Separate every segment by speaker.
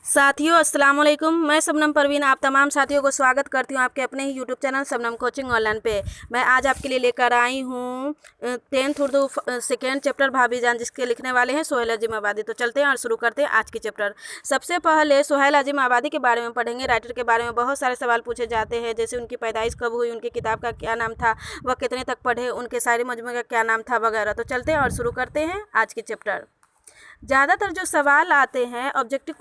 Speaker 1: साथियों अस्सलाम वालेकुम। मैं शबनम परवीन आप तमाम साथियों को स्वागत करती हूं आपके अपने ही YouTube channel Shabnam coaching online पे। मैं आज आपके लिए लेकर आई हूं 10th उर्दू सेकेंड चैप्टर भाभी जान, जिसके लिखने वाले हैं सोहेल अजीम आबादी। तो चलते हैं और शुरू करते हैं आज की चैप्टर। सबसे पहले सोहेल अजीम आबादी के बारे में पढ़ेंगे। राइटर के बारे में बहुत सारे सवाल पूछे जाते हैं, जैसे उनकी पैदाइश कब हुई, उनकी किताब का क्या नाम था, वह कितने तक पढ़े, उनके शायरी मजमूए का क्या नाम था वगैरह। तो चलते हैं और शुरू करते हैं आज की चैप्टर। ज़्यादातर जो सवाल आते हैं ऑब्जेक्टिव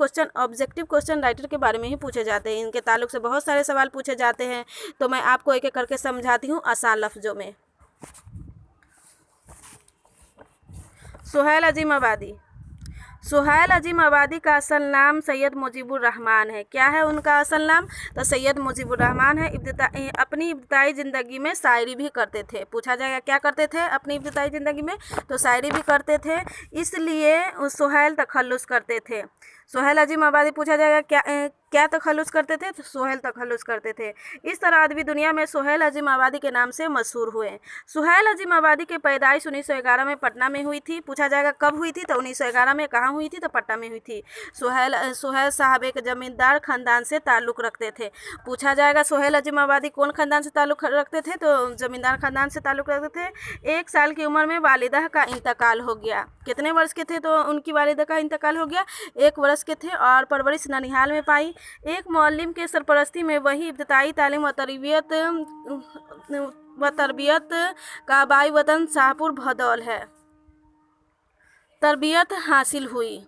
Speaker 1: क्वेश्चन राइटर के बारे में ही पूछे जाते हैं। इनके ताल्लुक से बहुत सारे सवाल पूछे जाते हैं, तो मैं आपको एक एक करके समझाती हूँ आसान लफ्ज़ों में। सोहेल अजीम आबादी। सोहेल अजीम आबादी का असल नाम सैयद मुजीबुर रहमान है। क्या है उनका असल नाम? तो सैयद मुजीबुर रहमान है। अपनी इब्तिदाई ज़िंदगी में शायरी भी करते थे। पूछा जाएगा क्या करते थे अपनी इब्तिदाई ज़िंदगी में, तो शायरी भी करते थे, इसलिए सोहेल तखल्लुस करते थे। सोहेल अजीम आबादी पूछा जाएगा क्या तखल्लुस करते थे, तो सोहेल तखल्लुस करते थे। इस तरह अदबी दुनिया में सोहेल अजीम आबादी के नाम से मशहूर हुए। सोहेल अजीम आबादी की पैदाइश 1911 में पटना में हुई थी। पूछा जाएगा कब हुई थी, तो 1911 में कहाँ हुई थी, तो पटना में हुई थी। सोहेल साहब एक जमींदार ख़ानदान से ताल्लुक़ रखते थे। पूछा जाएगा सोहेल अजीम आबादी कौन ख़ानदान से ताल्लुक़ रखते थे, तो ज़मींदार ख़ानदान से ताल्लुक़ रखते थे। 1 साल की उम्र में वालिदा का इंतकाल हो गया। कितने वर्ष के थे तो उनकी वालिदा का इंतकाल हो गया? 1 वर्ष के थे, और परवरिश ननिहाल में पाई। एक मौलवी के सरपरस्ती में वही इब्तिदाई तालीम व तरबियत का बाई वतन शाहपुर भदौल है तरबियत हासिल हुई।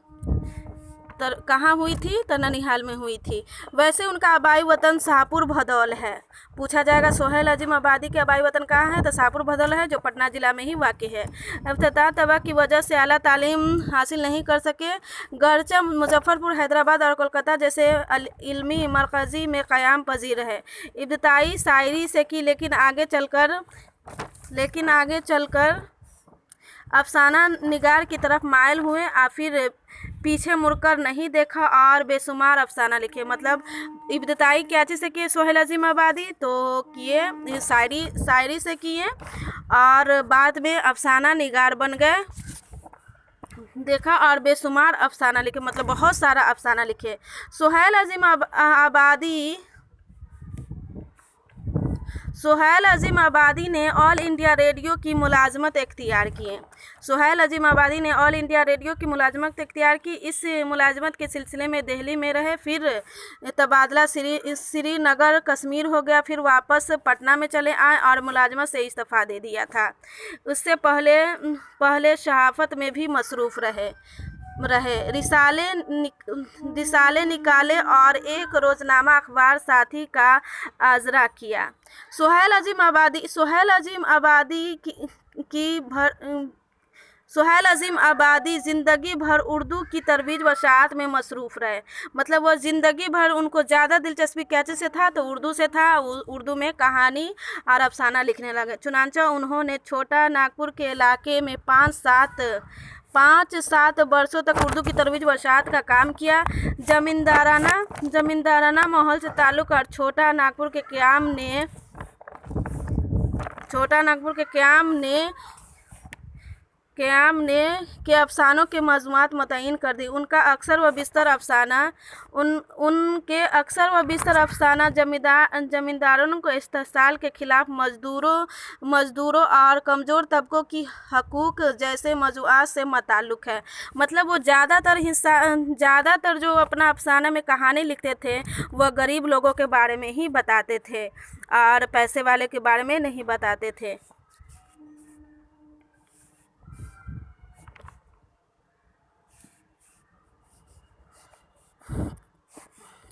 Speaker 1: कहाँ हुई थी, तो ननिहाल में हुई थी। वैसे उनका आबाई वतन शाहपुर भदौल है। पूछा जाएगा सोहेल अजीम आबादी के आबाई वतन कहाँ है, तो शाहपुर भदौल है, जो पटना ज़िला में ही वाक़ है। इब्तिदा तबा की वजह से आला तालीम हासिल नहीं कर सके, गर्चा मुजफ्फरपुर, हैदराबाद और कोलकाता जैसे इल्मी मरकज़ी में क़याम पजीर है। इब्तिदाई शायरी से की, लेकिन आगे चलकर अफसाना निगार की तरफ मायल हुए, फिर पीछे मुड़कर नहीं देखा और बेशुमार अफसाना लिखे। मतलब इब्तिदाई क्या चीज़ से किए सोहेल अजीम आबादी, तो किए शायरी से किए, और बाद में अफसाना निगार बन गए, देखा और बेशुमार अफसाना लिखे, मतलब बहुत सारा अफसाना लिखे। सोहेल अजीम आबादी ने ऑल इंडिया रेडियो की मुलाजमत इख्तियार की। सोहेल अजीम आबादी ने ऑल इंडिया रेडियो की मुलाजमत इख्तियार की। इस मुलाजमत के सिलसिले में दिल्ली में रहे, फिर तबादला श्रीनगर कश्मीर हो गया, फिर वापस पटना में चले आए और मुलाजमत से इस्तीफ़ा दे दिया था। उससे पहले सहाफ़त में भी मसरूफ़ रहे। रिसाले निकाले और एक रोज़नामा अखबार साथी का आजरा किया। सोहेल अजीम आबादी ज़िंदगी भर उर्दू की तरवीज व शाअत में मसरूफ़ रहे। मतलब वह ज़िंदगी भर उनको ज़्यादा दिलचस्पी क्या चीज़ से था, तो उर्दू से था। उर्दू में कहानी और अफसाना लिखने लगे। चुनांचे उन्होंने छोटा नागपुर के इलाके में 5-7 वर्षों तक उर्दू की तरवीज व शाअत का काम किया। जमींदाराना माहौल से ताल्लुक़ और छोटा नागपुर के क़याम के अफसानों के मज़मूआत मुतय्यन कर दी। उनके अक्सर व बिस्तर अफसाना जमींदारों को इस्तेहसाल के ख़िलाफ़ मज़दूरों और कमज़ोर तबकों की हकूक़ जैसे मौज़ूआत से मुताल्लिक़ है। मतलब वो ज़्यादातर जो अपना अफसाना में कहानी लिखते थे, वह गरीब लोगों के बारे में ही बताते थे और पैसे वाले के बारे में नहीं बताते थे।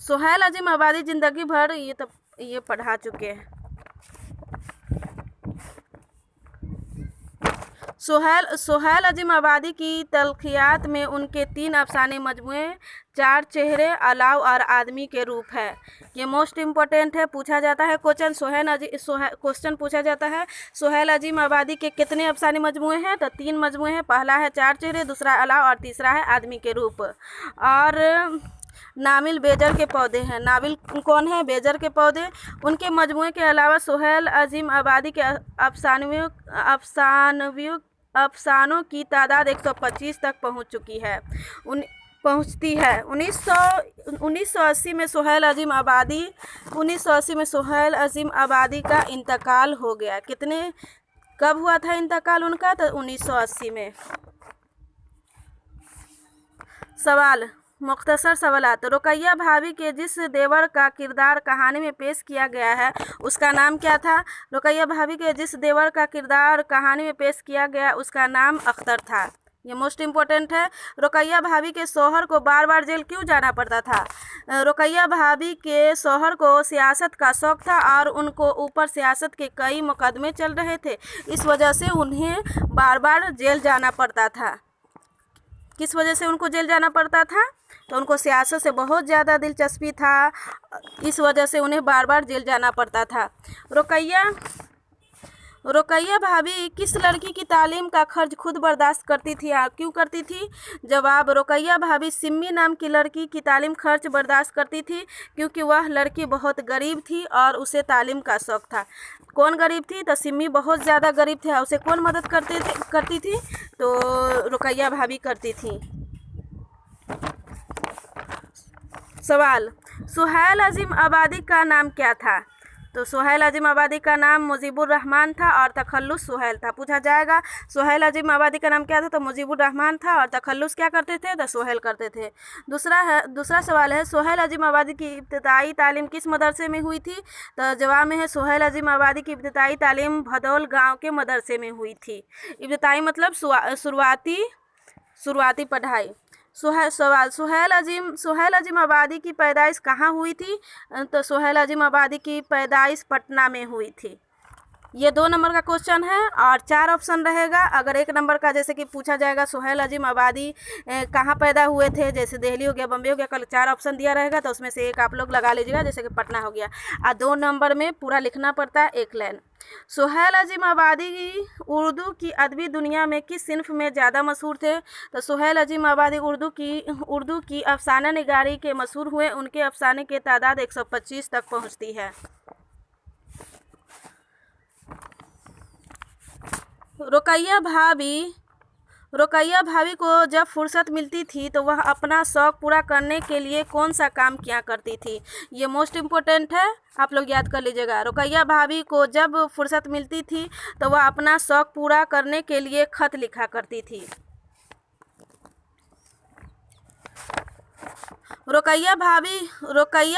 Speaker 1: सोहेल अजीम आबादी ज़िंदगी भर ये पढ़ा चुके हैं। सोहेल अजीम आबादी की तल्खियात में उनके 3 अफसाने मजमूए 4 चेहरे, अलाव और आदमी के रूप है। ये मोस्ट इम्पोर्टेंट है, पूछा जाता है क्वेश्चन पूछा जाता है सोहेल अजीम आबादी के कितने अफसाने मजमूए हैं, तो 3 मजमूए हैं। पहला है 4 चेहरे, दूसरा अलाव और तीसरा है आदमी के रूप। और नामिल बेजर के पौधे हैं। नाविल कौन है? बेजर के पौधे। उनके मजमूए के अलावा सोहेल अजीम आबादी के अफसानों की तादाद 125 तक पहुंच चुकी है। पहुंचती है। 1980 में सुहेल अजीम आबादी का इंतकाल हो गया। कब हुआ था इंतकाल उनका? तो 1980 में। सवाल, मुख्तसर सवालात। रुकैया भाभी के जिस देवर का किरदार कहानी में पेश किया गया है उसका नाम क्या था? रुकैया भाभी के जिस देवर का किरदार कहानी में पेश किया गया उसका नाम अख्तर था। ये मोस्ट इम्पोर्टेंट है। रुकैया भाभी के शौहर को बार बार जेल क्यों जाना पड़ता था? रुकैया भाभी के शौहर को सियासत का शौक था और उनको ऊपर सियासत के कई मुकदमे चल रहे थे, इस वजह से उन्हें बार बार जेल जाना पड़ता था। किस वजह से उनको जेल जाना पड़ता था? तो उनको सियासत से बहुत ज़्यादा दिलचस्पी था, इस वजह से उन्हें बार बार जेल जाना पड़ता था। रुकैया भाभी किस लड़की की तालीम का खर्च खुद बर्दाश्त करती थी? क्यों करती थी? जवाब, रुकैया भाभी सिम्मी नाम की लड़की की तालीम खर्च बर्दाश्त करती थी क्योंकि वह लड़की बहुत गरीब थी और उसे तालीम का शौक़ था। कौन गरीब थी? तो सिम्मी बहुत ज़्यादा गरीब थी। उसे कौन मदद करती थी? तो रुकैया भाभी करती थी। सवाल, सुहेल अजीम आबादी का नाम क्या था? तो सुहेल अजीम आबादी का नाम मुजीबुर रहमान था और तखल्लुस सुहेल था। पूछा जाएगा सुहेल अजीम आबादी का नाम क्या था? तो मुजीबुर रहमान था और तखल्लुस क्या करते थे? तो सुहेल करते थे। दूसरा सवाल है, सुहेल अजीम आबादी की इब्तिदाई तालीम किस मदरसे में हुई थी? तो जवाब में है सुहेल अजीम आबादी की इब्तिदाई तालीम भदौल गाँव के मदरसे में हुई थी। इब्तिदाई मतलब शुरुआती पढ़ाई। सवाल, सुहेल अजीम आबादी की पैदाइश कहाँ हुई थी? तो सुहेल अजीम आबादी की पैदाइश पटना में हुई थी। ये 2 नंबर का क्वेश्चन है और 4 ऑप्शन रहेगा। अगर 1 नंबर का जैसे कि पूछा जाएगा सुहेल अजीम आबादी कहाँ पैदा हुए थे, जैसे दिल्ली हो गया, बम्बे हो गया, कल 4 ऑप्शन दिया रहेगा तो उसमें से एक आप लोग लगा लीजिएगा, जैसे कि पटना हो गया। और 2 नंबर में पूरा लिखना पड़ता है, एक लाइन। सुहेल अजीम आबादी उर्दू की अदबी दुनिया में किस सिन्फ में ज़्यादा मशहूर थे? तो सुहेल अजीम आबादी उर्दू की अफसाना निगारी के मशहूर हुए। उनके अफसाने की तादाद 125 तक पहुँचती है। रुकैया भाभी को जब फुर्सत मिलती थी तो वह अपना शौक़ पूरा करने के लिए कौन सा काम किया करती थी? ये मोस्ट इम्पोर्टेंट है, आप लोग याद कर लीजिएगा। रुकैया भाभी को जब फुर्सत मिलती थी तो वह अपना शौक़ पूरा करने के लिए खत लिखा करती थी। रुकैया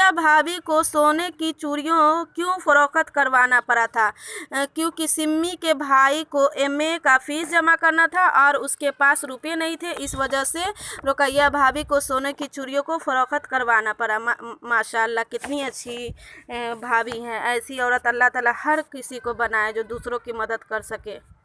Speaker 1: भाभी को सोने की चूड़ियों क्यों फरोख्त करवाना पड़ा था? क्योंकि सिम्मी के भाई को MA का फीस जमा करना था और उसके पास रुपए नहीं थे, इस वजह से रुकैया भाभी को सोने की चूड़ियों को फरोख्त करवाना पड़ा। माशाल्लाह कितनी अच्छी भाभी हैं। ऐसी औरत अल्लाह ताला हर किसी को बनाए जो दूसरों की मदद कर सके।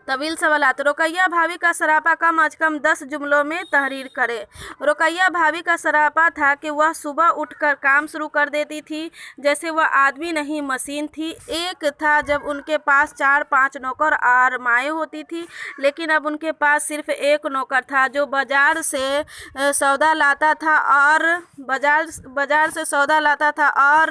Speaker 1: तवील सवालात। रुकैया भाभी का सरापा कम अज कम 10 जुमलों में तहरीर करें। रुकैया भाभी का सरापा था कि वह सुबह उठकर काम शुरू कर देती थी, जैसे वह आदमी नहीं मशीन थी। एक था जब उनके पास 4-5 नौकर और माएँ होती थी, लेकिन अब उनके पास सिर्फ एक नौकर था जो बाजार से सौदा लाता था और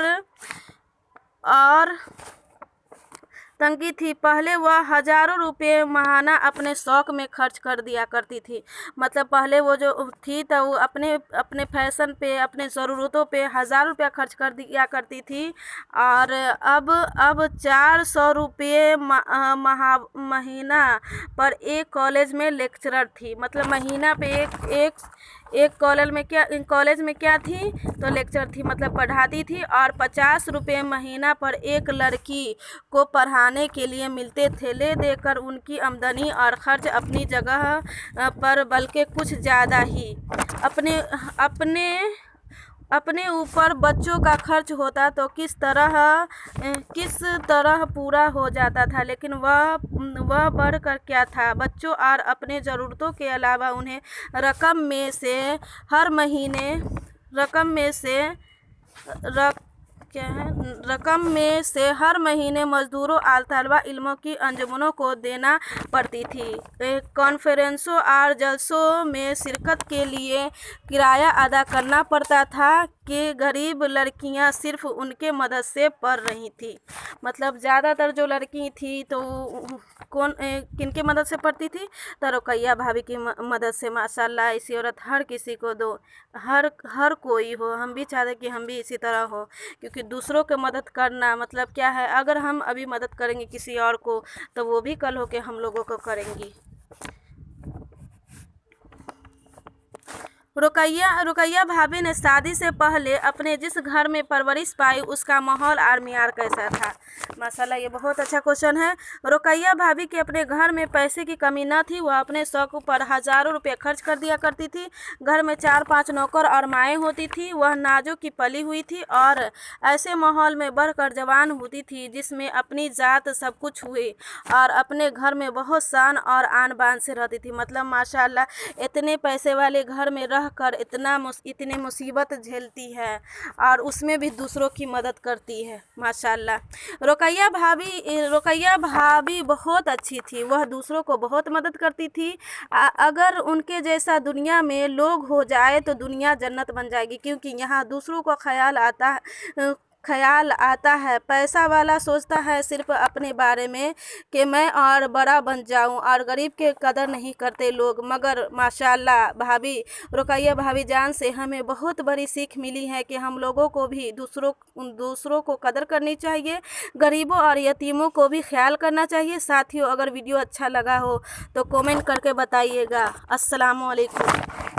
Speaker 1: तंगी थी। पहले वह हज़ारों रुपये महाना अपने शौक़ में खर्च कर दिया करती थी। मतलब पहले वो जो थी तो वो अपने फैशन पे, अपने ज़रूरतों पे 1000 रुपया खर्च कर दिया करती थी और अब 400 रुपये महीना पर एक कॉलेज में लेक्चरर थी। मतलब महीना पे एक कॉलेज में क्या थी? तो लेक्चर थी, मतलब पढ़ाती थी। और 50 रुपये महीना पर एक लड़की को पढ़ाने के लिए मिलते थे। ले देकर उनकी आमदनी और खर्च अपनी जगह पर, बल्कि कुछ ज़्यादा ही। अपने ऊपर बच्चों का खर्च होता तो किस तरह पूरा हो जाता था, लेकिन वह बढ़कर क्या था? बच्चों और अपने ज़रूरतों के अलावा उन्हें रकम में से हर महीने मज़दूरों और तलबा इल्मों की अंजुमनों को देना पड़ती थी। कॉन्फ्रेंसों और जलसों में शिरकत के लिए किराया अदा करना पड़ता था कि गरीब लड़कियां सिर्फ उनके मदद से पढ़ रही थी। मतलब ज़्यादातर जो लड़की थी तो कौन किनके मदद से पढ़ती थी? तो रुकैया भाभी की मदद से। माशाल्लाह, ऐसी औरत हर किसी को दो, हर कोई हो। हम भी चाहते कि हम भी इसी तरह हो, क्योंकि दूसरों की मदद करना मतलब क्या है, अगर हम अभी मदद करेंगे किसी और को तो वो भी कल होके हम लोगों को करेंगी। रुकैया भाभी ने शादी से पहले अपने जिस घर में परवरिश पाई उसका माहौल और मियार कैसा था? माशाल्लाह, ये बहुत अच्छा क्वेश्चन है। रुकैया भाभी के अपने घर में पैसे की कमी न थी। वह अपने शौक पर हज़ारों रुपये खर्च कर दिया करती थी। घर में 4-5 नौकर और माएँ होती थी। वह नाजुक की पली हुई थी और ऐसे माहौल में बढ़कर जवान होती थी जिसमें अपनी जात सब कुछ हुई और अपने घर में बहुत शान और आन बान से रहती थी। मतलब माशाल्लाह, इतने पैसे वाले घर में रह कर इतने मुसीबत झेलती है और उसमें भी दूसरों की मदद करती है। माशाल्लाह, रुकैया भाभी बहुत अच्छी थी। वह दूसरों को बहुत मदद करती थी। अगर उनके जैसा दुनिया में लोग हो जाए तो दुनिया जन्नत बन जाएगी, क्योंकि यहाँ दूसरों को ख्याल आता है। पैसा वाला सोचता है सिर्फ अपने बारे में कि मैं और बड़ा बन जाऊं, और गरीब के कदर नहीं करते लोग। मगर माशाल्लाह, रुकैया भाभी जान से हमें बहुत बड़ी सीख मिली है कि हम लोगों को भी दूसरों को कदर करनी चाहिए, गरीबों और यतीमों को भी ख्याल करना चाहिए। साथियों, अगर वीडियो अच्छा लगा हो तो कमेंट करके बताइएगा। अस्सलामु अलैकुम।